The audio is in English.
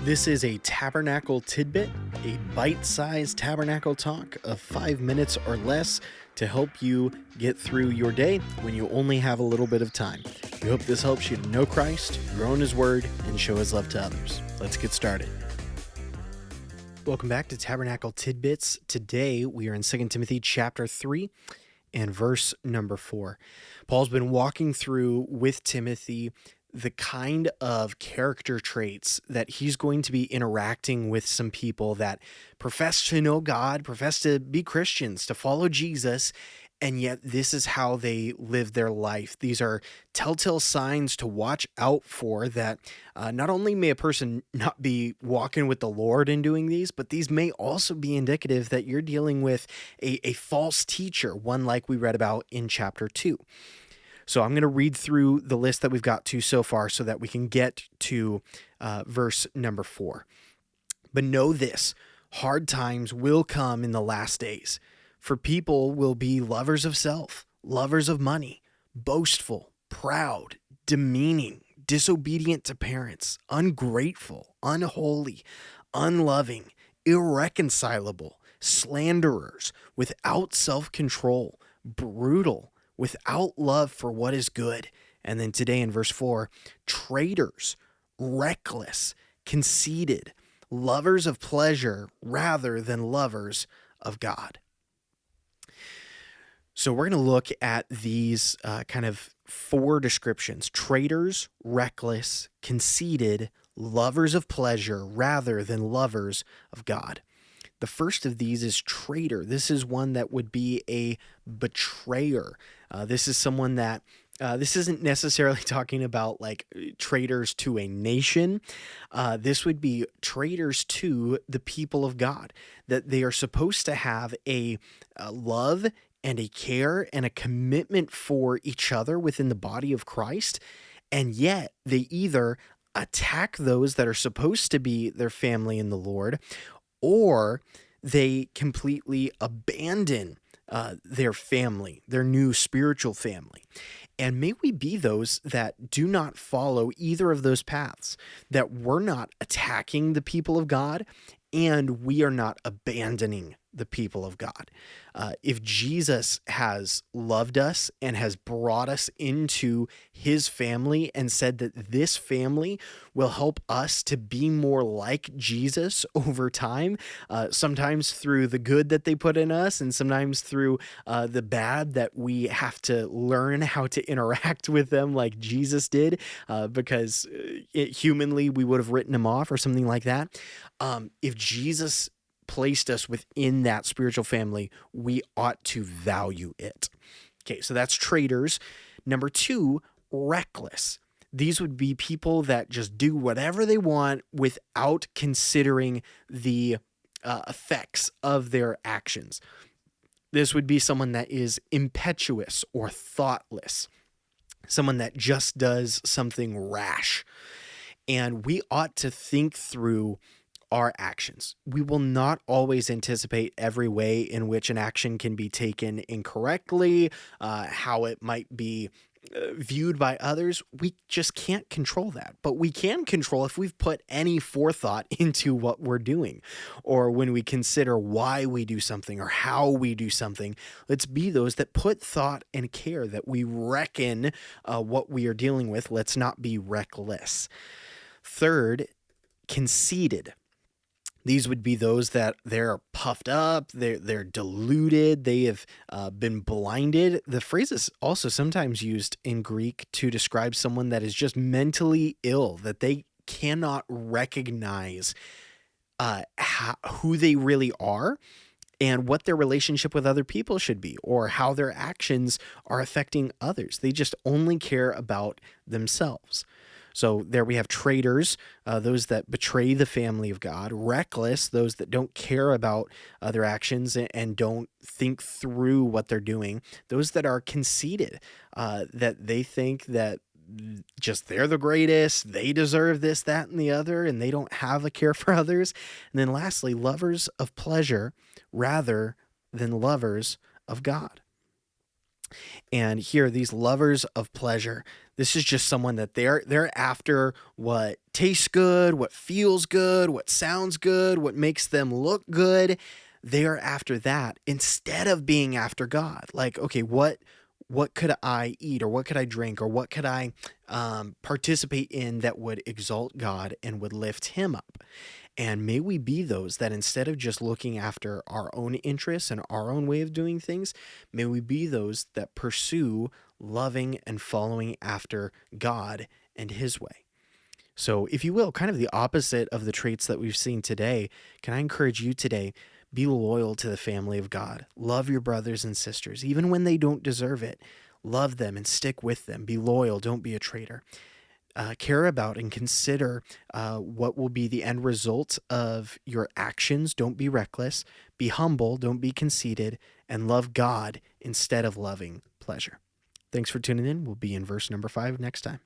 This is a Tabernacle Tidbit, a bite-sized Tabernacle Talk of 5 minutes or less to help you get through your day when you only have a little bit of time. We hope this helps you to know Christ, grow in His Word, and show His love to others. Let's get started. Welcome back to Tabernacle Tidbits. Today we are in 2 Timothy chapter 3 and verse number 4. Paul's been walking through with Timothy the kind of character traits that he's going to be interacting with some people that profess to know God, profess to be Christians, to follow Jesus, and yet this is how they live their life. These are telltale signs to watch out for that not only may a person not be walking with the Lord in doing these, but these may also be indicative that you're dealing with a false teacher, one like we read about in chapter 2. So I'm going to read through the list that we've got to so far so that we can get to verse number 4. But know this, hard times will come in the last days, for people will be lovers of self, lovers of money, boastful, proud, demeaning, disobedient to parents, ungrateful, unholy, unloving, irreconcilable, slanderers, without self-control, brutal, without love for what is good. And then today in verse 4, traitors, reckless, conceited, lovers of pleasure rather than lovers of God. So we're going to look at these kind of 4 descriptions: traitors, reckless, conceited, lovers of pleasure rather than lovers of God. The first of these is traitor. This is one that would be a betrayer. This is someone that, this isn't necessarily talking about like traitors to a nation. This would be traitors to the people of God, that they are supposed to have a love and a care and a commitment for each other within the body of Christ. And yet they either attack those that are supposed to be their family in the Lord, or they completely abandon their family, their new spiritual family. And may we be those that do not follow either of those paths, that we're not attacking the people of God and we are not abandoning the people of God. If Jesus has loved us and has brought us into His family and said that this family will help us to be more like Jesus over time, sometimes through the good that they put in us and sometimes through the bad that we have to learn how to interact with them like Jesus did, because humanly we would have written Him off or something like that. If Jesus placed us within that spiritual family, we ought to value it. Okay, so that's traitors. Number 2, reckless. These would be people that just do whatever they want without considering the effects of their actions. This would be someone that is impetuous or thoughtless, someone that just does something rash. And we ought to think through our actions. We will not always anticipate every way in which an action can be taken incorrectly, how it might be viewed by others. We just can't control that, but we can control if we've put any forethought into what we're doing, or when we consider why we do something or how we do something. Let's be those that put thought and care, that we reckon what we are dealing with. Let's not be reckless. Third, conceited. These would be those that they're puffed up, they're deluded, they have been blinded. The phrase is also sometimes used in Greek to describe someone that is just mentally ill, that they cannot recognize who they really are and what their relationship with other people should be, or how their actions are affecting others. They just only care about themselves. So there we have traitors, those that betray the family of God; reckless, those that don't care about their actions and don't think through what they're doing; those that are conceited, that they think that just they're the greatest, they deserve this, that, and the other, and they don't have a care for others. And then lastly, lovers of pleasure rather than lovers of God. And here, these lovers of pleasure, this is just someone that they're after what tastes good, what feels good, what sounds good, what makes them look good. They are after that instead of being after God. Like, okay, what could I eat, or what could I drink, or what could I participate in that would exalt God and would lift Him up? And may we be those that, instead of just looking after our own interests and our own way of doing things, may we be those that pursue loving and following after God and His way. So, if you will, kind of the opposite of the traits that we've seen today, can I encourage you today? Be loyal to the family of God. Love your brothers and sisters, even when they don't deserve it. Love them and stick with them. Be loyal. Don't be a traitor. Care about and consider what will be the end result of your actions. Don't be reckless. Be humble. Don't be conceited. And love God instead of loving pleasure. Thanks for tuning in. We'll be in verse number 5 next time.